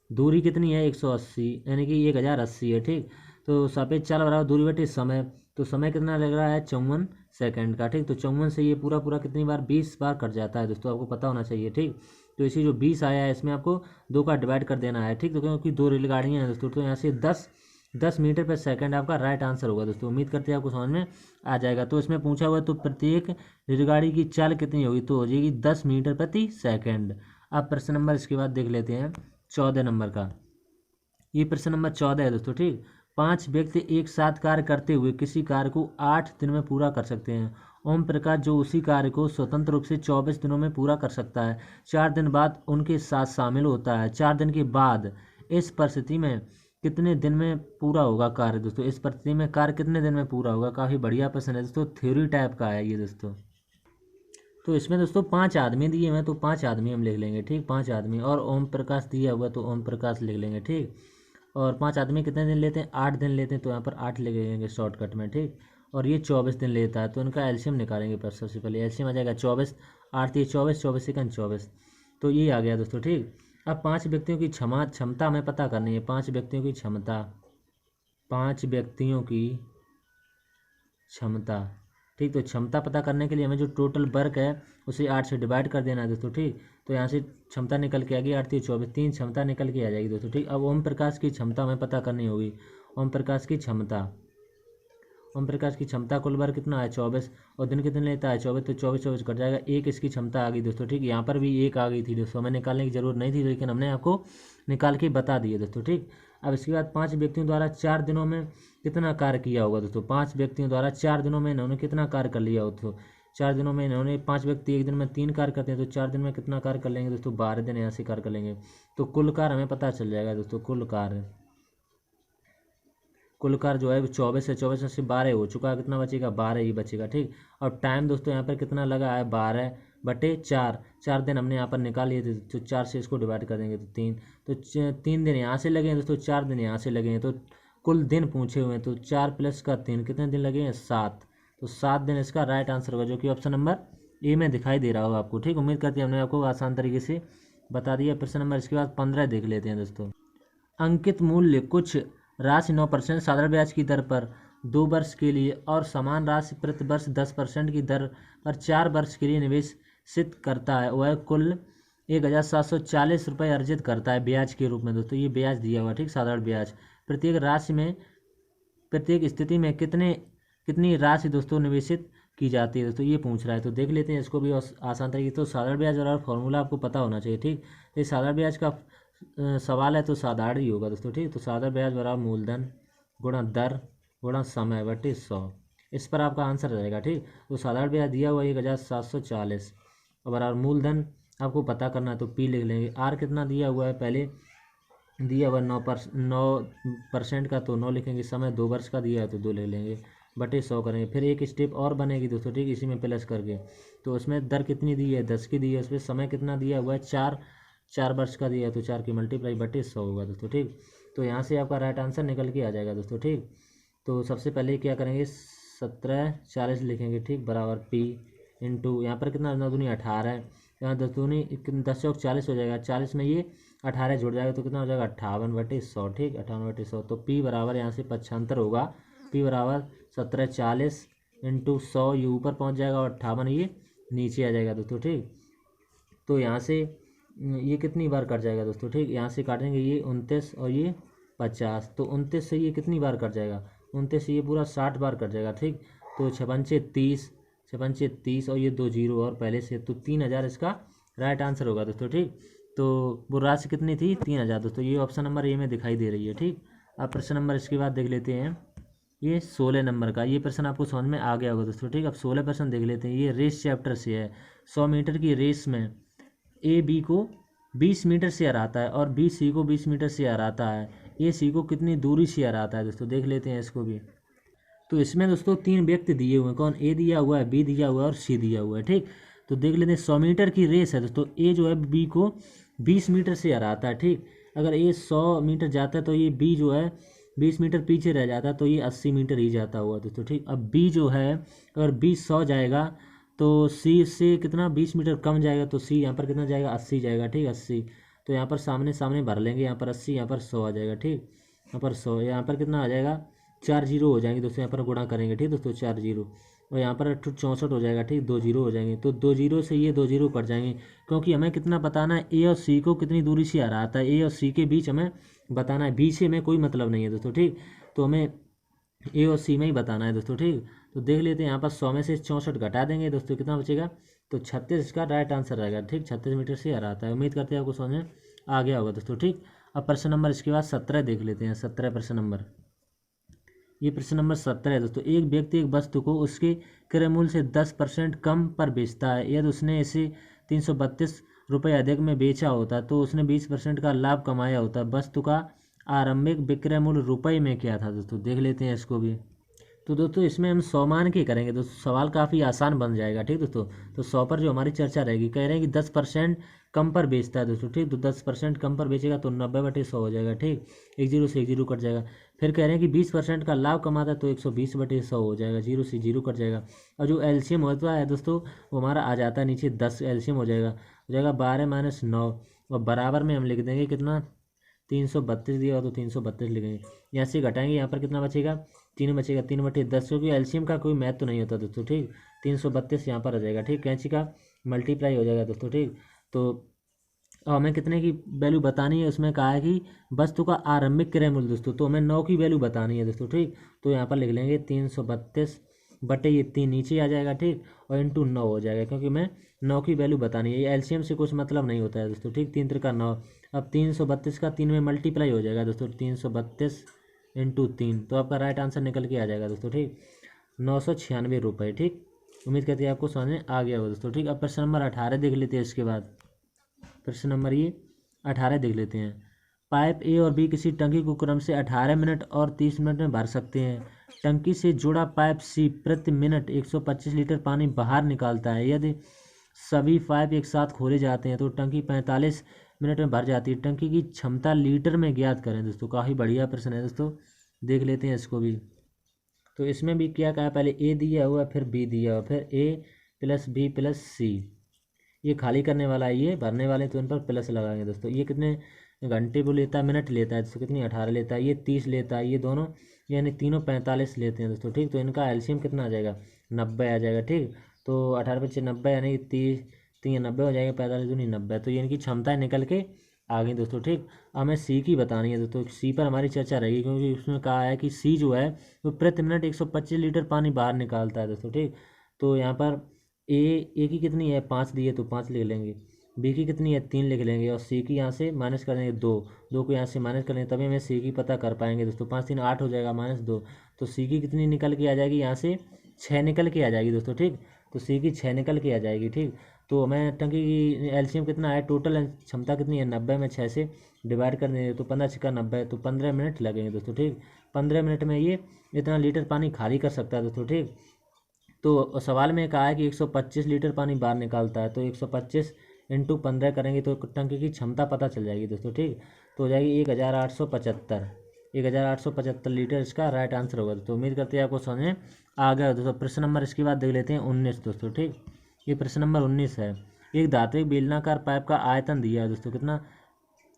दूरी कितनी है 180 यानी कि 1080 है, ठीक। तो सापेक्ष चाल बराबर दूरी बटे समय, तो समय कितना लग रहा है 54 सेकंड का, ठीक। तो 54 से ये पूरा पूरा कितनी बार 20 बार कट जाता है दोस्तों, आपको पता होना चाहिए, ठीक। तो इसी जो 20 आया है इसमें आपको 2 का डिवाइड कर देना है, ठीक। तो क्योंकि 2 रेलगाड़ियाँ हैं दोस्तों, तो यहाँ से 10 मीटर पर सेकंड आपका राइट आंसर होगा दोस्तों। उम्मीद करते हैं आपको समझ में आ जाएगा। तो इसमें पूछा हुआ है तो प्रत्येक रेलगाड़ी की चाल कितनी होगी, तो हो जाएगी 10 मीटर प्रति सेकंड। अब प्रश्न नंबर इसके बाद देख लेते हैं 14 नंबर का। ये प्रश्न नंबर 14 है दोस्तों, ठीक। 5 व्यक्ति एक साथ कार्य करते हुए किसी कार्य को 8 दिन में पूरा कर सकते हैं। ओम प्रकाश जो उसी कार्य को स्वतंत्र रूप से 24 दिनों में पूरा कर सकता है, 4 दिन बाद उनके साथ शामिल होता है। 4 दिन के बाद इस परिस्थिति में कितने दिन में पूरा होगा कार्य दोस्तों, इस परिस्थिति में कार्य कितने दिन में पूरा होगा। काफ़ी बढ़िया प्रश्न है दोस्तों, थ्योरी टाइप का है ये दोस्तों। तो इसमें दोस्तों 5 आदमी दिए हुए हैं, तो 5 आदमी हम लिख लेंगे, ठीक। 5 आदमी, और ओम प्रकाश दिया हुआ तो ओम प्रकाश लिख लेंगे, ठीक। और 5 आदमी कितने दिन लेते हैं 8 दिन लेते हैं, तो यहाँ पर 8 लिख लेंगे शॉर्टकट में, ठीक। और ये 24 दिन लेता है, तो इनका एलसीएम निकालेंगे। पर सबसे पहले एलसीएम आ जाएगा 24, 8 ये 24, 24 सेकंड 24, तो ये आ गया दोस्तों, ठीक। अब 5 व्यक्तियों की क्षमता हमें पता करनी है। 5 व्यक्तियों की क्षमता, 5 व्यक्तियों की क्षमता, ठीक। तो क्षमता पता करने के लिए हमें जो टोटल वर्क है उसे 8 से डिवाइड कर देना है दोस्तों, ठीक। तो यहाँ से क्षमता निकल के आ गई 8 3 24, 3 क्षमता निकल के आ जाएगी दोस्तों, ठीक। अब ओम प्रकाश की क्षमता हमें पता करनी होगी। ओम प्रकाश की क्षमता, ओम प्रकाश की क्षमता कुल वर्क कितना है 24, और दिन कितने लेता है 24, तो 24 24 कट जाएगा, 1 इसकी क्षमता आ गई दोस्तों, ठीक। यहाँ पर भी 1 आ गई थी दोस्तों, हमें निकालने की जरूरत नहीं थी, लेकिन हमने आपको निकाल के बता दिए दोस्तों, ठीक। अब इसके बाद 5 व्यक्तियों द्वारा 4 दिनों में कितना कार्य किया होगा दोस्तों। 5 व्यक्तियों द्वारा 4 दिनों में इन्होंने कितना कार्य कर लिया हो, तो 4 दिनों में इन्होंने 5 व्यक्ति एक दिन में 3 कार्य करते हैं, तो 4 दिन में कितना कार्य कर लेंगे दोस्तों 12 दिन यहाँ से कार्य कर लेंगे, तो कुल कार्य हमें पता चल जाएगा दोस्तों। कुल कार्य जो है 24 है, 24 से 12 हो चुका है, कितना बचेगा 12 ही बचेगा, ठीक। और टाइम दोस्तों यहाँ पर कितना लगा है 12/4, 4 दिन हमने यहाँ पर निकाल लिए थे, तो 4 से इसको डिवाइड कर देंगे तो 3, तो 3 दिन यहाँ से लगे हैं दोस्तों, 4 दिन यहाँ से लगे हैं, तो कुल दिन पूछे हुए हैं, तो 4 + 3 कितने दिन लगे हैं 7, तो 7 दिन इसका राइट आंसर होगा, जो कि ऑप्शन नंबर ए में दिखाई दे रहा होगा आपको। ठीक, उम्मीद करते हैं हमने आपको आसान तरीके से बता दिया। प्रश्न नंबर इसके बाद 15 देख लेते हैं दोस्तों। अंकित मूल्य कुछ राशि 9% साधारण ब्याज की दर पर 2 वर्ष के लिए और समान राशि प्रति वर्ष 10% की दर पर 4 वर्ष के लिए निवेशित करता है, वह कुल 1,740 रुपये अर्जित करता है ब्याज के रूप में। दोस्तों ये ब्याज दिया हुआ, ठीक, साधारण ब्याज। प्रत्येक राशि में प्रत्येक स्थिति में कितनी राशि दोस्तों निवेशित की जाती है, दोस्तों ये पूछ रहा है। तो देख लेते हैं इसको भी आसान तरीके। तो साधारण ब्याज और फॉर्मूला आपको पता होना चाहिए। ठीक, तो ये साधारण ब्याज का सवाल है तो साधारण ही होगा दोस्तों। ठीक, तो साधारण ब्याज बराबर मूलधन गुणा दर गुणा समय बटे 100, इस पर आपका आंसर रहेगा। ठीक, तो साधारण ब्याज दिया हुआ 1,740 और बराबर मूलधन आपको पता करना है तो पी लिख लेंगे। आर कितना दिया हुआ है, पहले दिया हुआ 9% का तो 9 लिखेंगे। समय 2 वर्ष का दिया है तो 2 ले लेंगे बटे 100 करेंगे। फिर एक स्टेप और बनेगी दोस्तों, ठीक, इसी में प्लस करके। तो उसमें दर कितनी दी है, 10 की दी है। उसमें समय कितना दिया हुआ है, 4 वर्ष का दिया है तो 4 की मल्टीप्लाई बटे 100 होगा दोस्तों। ठीक, तो यहाँ से आपका राइट आंसर निकल के आ जाएगा दोस्तों। ठीक, तो सबसे पहले क्या करेंगे, 1740 लिखेंगे। ठीक, बराबर पी इंटू यहाँ पर कितना 9 दूनी 18 है, यहाँ 10 दूनी 10 चौक 40 हो जाएगा। 40 में ये 18 जुड़ जाएगा तो कितना हो जाएगा 58 बटे 100। ठीक, 58 बटे 100 तो पी बराबर यहाँ से 75 होगा। पी बराबर 1740 इंटू 100, ये ऊपर पहुँच जाएगा और 58 ये नीचे आ जाएगा दोस्तों। ठीक, तो यहाँ से ये कितनी बार कट जाएगा दोस्तों। ठीक, यहाँ से काटेंगे ये 29 और ये 50, तो 29 से ये कितनी बार कट जाएगा, 29 से ये पूरा 60 बार कट जाएगा। ठीक, तो 6 30 और ये 2 जीरो और पहले से, तो 3000 इसका राइट आंसर होगा दोस्तों। ठीक, तो वो राशि कितनी थी, 3000 दोस्तों। ये ऑप्शन नंबर ए में दिखाई दे रही है। ठीक, अब प्रश्न नंबर इसके बाद देख लेते हैं ये 16 नंबर का। ये प्रश्न आपको समझ में आ गया होगा दोस्तों। ठीक, अब 16 प्रश्न देख लेते हैं। ये रेस चैप्टर से है। 100 मीटर की रेस में ए बी को 20 मीटर से हराता है और बी सी को 20 मीटर से हराता है। ए सी को कितनी दूरी से हराता है दोस्तों, देख लेते हैं इसको भी। तो इसमें दोस्तों 3 व्यक्ति दिए हुए हैं। कौन, ए दिया हुआ है, बी दिया हुआ है और सी दिया हुआ है। ठीक, तो देख लेते हैं। 100 मीटर की रेस है दोस्तों। ए जो है बी को 20 मीटर से हराता है। ठीक, अगर ए 100 मीटर जाता है तो ये बी जो है 20 मीटर पीछे रह जाता है तो ये 80 मीटर ही जाता हुआ दोस्तों। ठीक, अब बी जो है अगर बी 100 जाएगा तो सी से कितना 20 मीटर कम जाएगा तो सी यहाँ पर कितना जाएगा 80 जाएगा। ठीक, 80, तो यहाँ पर सामने सामने भर लेंगे। यहाँ पर 80, यहाँ पर 100 आ जाएगा। ठीक, यहाँ पर 100, यहाँ पर कितना आ जाएगा 4 जीरो हो जाएंगे दोस्तों। यहाँ पर गुणा करेंगे। ठीक दोस्तों, 4 जीरो और यहाँ पर 64 हो जाएगा। ठीक, 2 जीरो हो जाएंगे तो 2 जीरो से ये 2 जीरो कट जाएंगे, क्योंकि हमें कितना बताना है, ए और सी को कितनी दूरी से हराता है। ए और सी के बीच हमें बताना है, बी से हमें कोई मतलब नहीं है दोस्तों। ठीक, तो हमें ए और सी में ही बताना है दोस्तों। ठीक, तो देख लेते हैं। यहाँ पर 100 में से 64 घटा देंगे दोस्तों, कितना बचेगा, तो 36 इसका राइट आंसर रहेगा। ठीक, 36 मीटर से हराता है। उम्मीद करते हैं आपको समझ में आ गया होगा दोस्तों। ठीक, अब प्रश्न नंबर इसके बाद 17 देख लेते हैं। 17 प्रश्न नंबर, ये प्रश्न नंबर 17 है दोस्तों। एक व्यक्ति एक वस्तु को उसके क्रय मूल्य से 10% कम पर बेचता है। यदि उसने इसे 332 रुपये अधिक में बेचा होता तो उसने 20% का लाभ कमाया होता। वस्तु का आरंभिक विक्रय मूल्य रुपये में क्या था दोस्तों, देख लेते हैं इसको भी। तो दोस्तों इसमें हम 100 मान के करेंगे दोस्तों, सवाल काफ़ी आसान बन जाएगा। ठीक दोस्तों, तो 100 पर जो हमारी चर्चा रहेगी, कह रहे हैं कि 10% कम पर बेचता है दोस्तों। ठीक, तो 10% कम पर बेचेगा तो 90 बटे 100 हो जाएगा। ठीक, एक जीरो से एक जीरो कट जाएगा। फिर कह रहे हैं कि 20% का लाभ कमाता है तो 120 बटे 100 हो जाएगा, जीरो से जीरो कट जाएगा। और जो एलसीएम होता है दोस्तों वो हमारा आ जाता है नीचे 10, एलसीएम हो जाएगा 12 माइनस 9 और बराबर में हम लिख देंगे कितना, 332 दिया हो तो 332 लिखेंगे। यहाँ से घटाएंगे, यहाँ पर कितना बचेगा, 3 बचेगा, 3 बटे 10, क्योंकि एलसीएम का कोई मैथ तो नहीं होता दोस्तों। ठीक, 332 यहाँ पर आ जाएगा। ठीक, कैंची का मल्टीप्लाई हो जाएगा दोस्तों। ठीक, तो हमें कितने की वैल्यू बतानी है, उसमें कहा है कि वस्तु का आरंभिक क्रय मूल्य दोस्तों, तो हमें 9 की वैल्यू बतानी है दोस्तों। ठीक, तो यहाँ पर लिख लेंगे 332 बटे ये 3 नीचे आ जाएगा। ठीक, और इंटू 9 हो जाएगा, क्योंकि मैं 9 की वैल्यू बतानी है। ये एलसीएम से कुछ मतलब नहीं होता है दोस्तों। ठीक, 3 त्रिका 9, अब 332 का 3 में मल्टीप्लाई हो जाएगा दोस्तों, 332 इंटू 3, तो आपका राइट आंसर निकल के आ जाएगा दोस्तों। ठीक, 996 रुपये। ठीक, उम्मीद करते हैं आपको समझ में आ गया हो दोस्तों। ठीक, अब प्रश्न नंबर 18 देख लेते हैं। इसके बाद प्रश्न नंबर ये 18 देख लेते हैं। पाइप ए और बी किसी टंकी को क्रम से 18 मिनट और 30 मिनट में भर सकते हैं। टंकी से जुड़ा पाइप सी प्रति मिनट 125 लीटर पानी बाहर निकालता है। यदि सभी पाइप एक साथ खोले जाते हैं तो टंकी 45 मिनट में भर जाती है। टंकी की क्षमता लीटर में ज्ञात करें दोस्तों। काफ़ी बढ़िया प्रश्न है दोस्तों, देख लेते हैं इसको भी। तो इसमें भी क्या कहा, पहले ए दिया हुआ फिर बी दिया हुआ फिर ए प्लस बी प्लस सी, ये खाली करने वाला है, ये भरने वाले तो इन पर प्लस लगाएंगे दोस्तों। ये कितने घंटे वो लेता है, मिनट लेता है दोस्तों, कितनी 18 लेता है, ये 30 लेता है, ये दोनों यानी तीनों 45 लेते हैं दोस्तों। ठीक, तो इनका एलसीएम कितना आ जाएगा, 90 आ जाएगा। ठीक, तो 18 × 5 = 90 यानी 30 3 90 हो जाएगा, 45 दूनी 90, तो ये इनकी क्षमताएं निकल के आ गई दोस्तों। ठीक, अब हमें सी की बतानी है दोस्तों। सी पर हमारी चर्चा रहेगी क्योंकि उसमें कहा है कि सी जो है वो प्रति मिनट 125 लीटर पानी बाहर निकालता है दोस्तों। ठीक, तो यहाँ पर ए की कितनी है, 5 दी है तो 5 लिख लेंगे, बी की कितनी है 3 लिख लेंगे, और सी की यहाँ से माइनस करेंगे 2, 2 को यहाँ से माइनस करेंगे तभी हमें सी की पता कर पाएंगे दोस्तों। 5 3 8 हो जाएगा -2, तो सी की कितनी निकल के आ जाएगी, यहाँ से 6 निकल के आ जाएगी दोस्तों। ठीक, तो सी की 6 निकल के आ जाएगी। ठीक, तो हमें टंकी की एलसीएम कितना है, टोटल क्षमता कितनी है 90 में 6 से डिवाइड कर देंगे तो 15 × 90, तो 15 मिनट लगेंगे दोस्तों। ठीक, 15 मिनट में ये इतना लीटर पानी खाली कर सकता है दोस्तों। ठीक, तो सवाल में कहा है कि 125 लीटर पानी बाहर निकालता है, तो 125 × 15 करेंगे तो टंकी की क्षमता पता चल जाएगी दोस्तों। ठीक, तो हो जाएगी 1875 लीटर, इसका राइट आंसर होगा। तो उम्मीद करते हैं आपको समझ में आ गया दोस्तों। प्रश्न नंबर इसके बाद देख लेते हैं 19 दोस्तों। ठीक, ये प्रश्न नंबर 19 है। एक धात्विक बेलनाकार पाइप का आयतन दिया है दोस्तों, कितना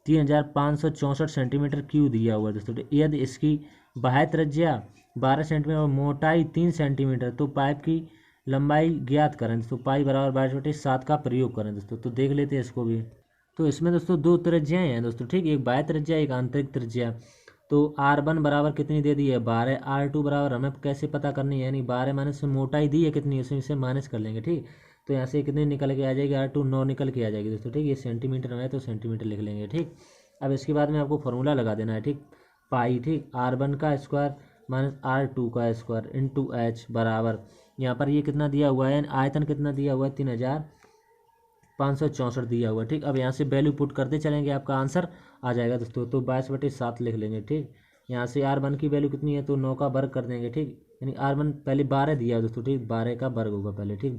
3564 सेंटीमीटर क्यू दिया हुआ है दोस्तों। यदि इसकी बाह्य त्रिज्या 12 सेंटीमीटर और मोटाई 3 सेंटीमीटर, तो पाइप की लंबाई ज्ञात करें दोस्तों। पाई बराबर 22/7 का प्रयोग करें दोस्तों। तो देख लेते हैं इसको भी। तो इसमें दोस्तों दो त्रिज्याएं हैं दोस्तों। ठीक, एक बाह्य त्रिज्या, एक आंतरिक त्रिज्या। तो R1 बराबर कितनी दे दी है 12, R2 बराबर हमें कैसे पता करनी है, यानी 12 माइनस से मोटाई दी है कितनी, उसमें से माइनस कर लेंगे। ठीक, तो यहाँ से कितनी निकल के आ जाएगी, R2 9 निकल के आ जाएगी दोस्तों। ठीक, ये सेंटीमीटर में है तो सेंटीमीटर लिख लेंगे। ठीक, अब इसके बाद में आपको फॉर्मूला लगा देना है। ठीक, पाई, ठीक, R1 का स्क्वायर माइनस R2 का स्क्वायर इंटू H बराबर, यहाँ पर ये कितना दिया हुआ है, आयतन कितना दिया हुआ है 3564 दिया हुआ है। ठीक, अब यहाँ से वैल्यू पुट करते चलेंगे, आपका आंसर आ जाएगा दोस्तों। तो 22/7 लिख लेंगे। ठीक, यहाँ से R1 की वैल्यू कितनी है, तो 9 का वर्ग कर देंगे। ठीक, यानी R1 पहले 12 दिया है दोस्तों। ठीक, 12 का वर्ग होगा पहले। ठीक,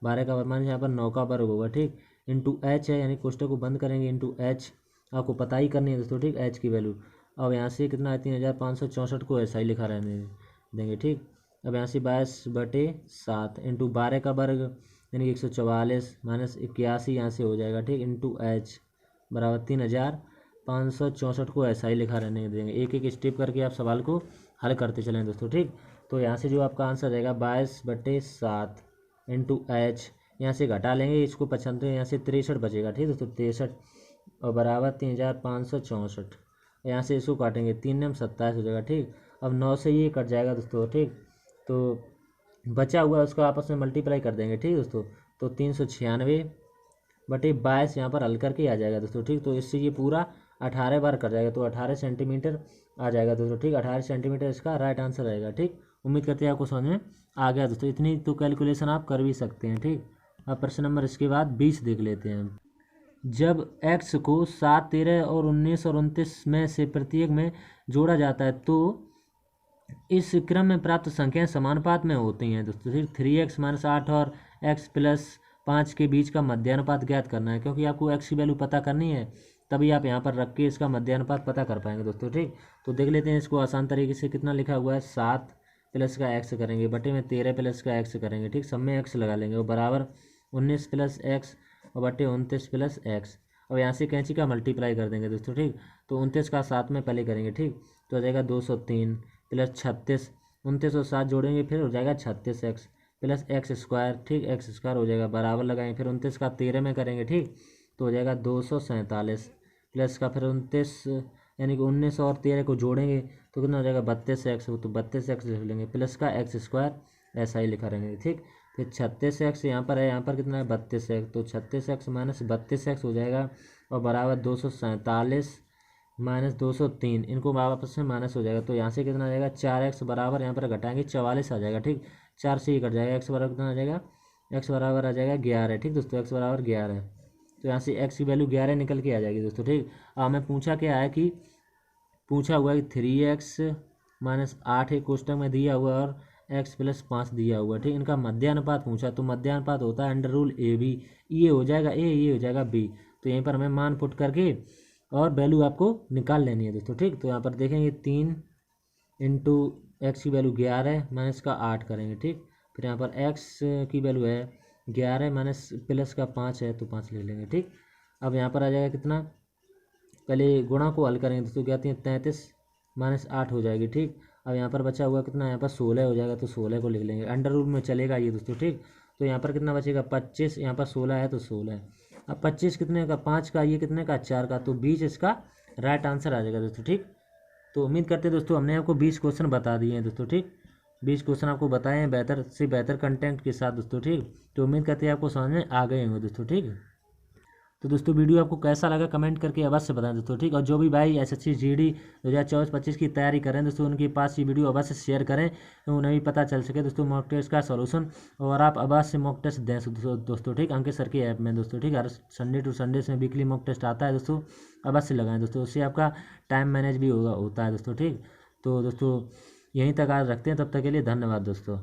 12 का वर्ग माने यहाँ पर 9 का वर्ग होगा। ठीक, इंटू H है, यानी कोष्टक को बंद करेंगे, इंटू H आपको पता ही करनी है दोस्तों। ठीक, H की वैल्यू अब यहाँ से कितना है 3564 को ऐसा ही लिखा रहने देंगे। ठीक, अब यहाँ से 22/7 इंटू 12 का वर्ग यानी 144 माइनस 81 यहाँ से हो जाएगा। ठीक, इंटू H बराबर 3564 को ऐसा ही लिखा रहने देंगे। एक एक स्टेप करके आप सवाल को हल करते चलें दोस्तों। ठीक, तो यहाँ से जो आपका आंसर रहेगा 22/7 इंटू H, यहाँ से घटा लेंगे इसको 95, यहाँ से 63 बचेगा। ठीक दोस्तों, 63 और बराबर 3564, यहाँ से इसको काटेंगे 3 9 27 हो जाएगा। ठीक, अब 9 से ये कट जाएगा दोस्तों। ठीक, तो बचा हुआ उसको आपस में मल्टीप्लाई कर देंगे। ठीक दोस्तों, तो 396/22 यहाँ पर हल करके आ जाएगा दोस्तों। ठीक, तो इससे ये पूरा 18 बार कर जाएगा, तो 18 सेंटीमीटर आ जाएगा दोस्तों। ठीक, 18 सेंटीमीटर इसका राइट आंसर रहेगा। ठीक, उम्मीद करते हैं आपको समझ में आ गया दोस्तों। इतनी तो कैलकुलेशन आप कर भी सकते हैं। ठीक, अब प्रश्न नंबर इसके बाद 20 देख लेते हैं। जब x को 7 13 और 19 और 29 में से प्रत्येक में जोड़ा जाता है तो इस क्रम में प्राप्त संख्याएं समानुपात में होती हैं दोस्तों। फिर 3x - 8 और x + 5 के बीच का मध्यानुपात ज्ञात करना है, क्योंकि आपको x की वैल्यू पता करनी है तभी आप यहाँ पर रख के इसका मध्यानुपात पता कर पाएंगे दोस्तों। ठीक, तो देख लेते हैं इसको आसान तरीके से। कितना लिखा हुआ है 7 + का x करेंगे बटे में 13 + का x करेंगे। ठीक, सब में x लगा लेंगे और बराबर 19 + x और बटे 29 + x। अब यहाँ से कैंची का मल्टीप्लाई कर देंगे दोस्तों। ठीक, तो 29 का 7 में पहले करेंगे। ठीक, तो हो जाएगा 203 + 36, 29 और 7 जोड़ेंगे फिर हो जाएगा 36x + x²। ठीक, x² हो जाएगा, बराबर लगाएंगे फिर 29 का 13 में करेंगे। ठीक, तो हो जाएगा 247 प्लस का फिर 29 यानी कि 19 और 13 को जोड़ेंगे तो कितना हो जाएगा 32x, तो 32x लिख लेंगे प्लस का x² ऐसा ही लिखा रहेंगे। ठीक, फिर 36x यहाँ पर है, यहाँ पर कितना है 32x, तो 36x - 32x हो जाएगा और बराबर 247 - 203, इनको वापस में माइनस हो जाएगा। तो यहाँ से कितना आ जाएगा 4x बराबर, यहाँ पर घटाएंगे 44 आ जाएगा। ठीक, 4 से ही कट जाएगा, x बराबर कितना आ जाएगा, x बराबर आ जाएगा 11। ठीक दोस्तों, x बराबर 11, तो यहाँ से x की वैल्यू 11 निकल के आ जाएगी दोस्तों। ठीक, हमें पूछा क्या है कि पूछा हुआ है कि 3x - 8 एक कोष्टक में दिया हुआ और x + 5 दिया हुआ। ठीक, इनका मध्यानुपात पूछा, तो मध्यानुपात होता है √AB, ये हो जाएगा a, ये हो जाएगा b। तो यहीं पर हमें मान पुट करके और वैल्यू आपको निकाल लेनी है दोस्तों। ठीक, तो यहाँ पर देखेंगे 3 × x की वैल्यू 11 - का 8 करेंगे। ठीक, फिर यहाँ पर एक्स की वैल्यू है 11 माइनस प्लस का 5 है तो 5 ले लेंगे, ठीक। अब यहाँ पर आ जाएगा कितना, पहले गुणा को हल करेंगे दोस्तों, क्या आती है 33 माइनस 8 हो जाएगी, ठीक। अब यहाँ पर बचा हुआ कितना, यहाँ पर 16 हो जाएगा तो 16 को लिख लेंगे, अंडर रूट में चलेगा ये दोस्तों, ठीक। तो यहाँ पर कितना बचेगा 25, यहाँ पर 16 है तो 16 है। अब 25 कितने का, 5 का, ये कितने का 4 का, तो 20 इसका राइट आंसर आ जाएगा दोस्तों, ठीक। तो उम्मीद करते हैं दोस्तों हमने आपको 20 क्वेश्चन बता दिए हैं दोस्तों, ठीक। 20 क्वेश्चन आपको बताए हैं बेहतर से बेहतर कंटेंट के साथ दोस्तों, ठीक। तो उम्मीद करते हैं आपको समझ में आ गए होंगे दोस्तों, ठीक। तो दोस्तों वीडियो आपको कैसा लगा कमेंट करके अवश्य बताएं दोस्तों, ठीक। और जो भी भाई एसएससी जीडी 2024-25 की तैयारी करें दोस्तों, उनके पास ये वीडियो अवश्य शेयर करें तो उन्हें भी पता चल सके दोस्तों मॉक टेस्ट का सॉल्यूशन। और आप अवश्य मॉक टेस्ट दें दोस्तों, ठीक, अंकित सर के ऐप में दोस्तों, ठीक। हर संडे टू संडे से वीकली मॉक टेस्ट आता है दोस्तों, अवश्य लगाएं दोस्तों, उससे आपका टाइम मैनेज भी होता है दोस्तों, ठीक। तो दोस्तों यहीं तक आज रखते हैं, तब तक के लिए धन्यवाद दोस्तों।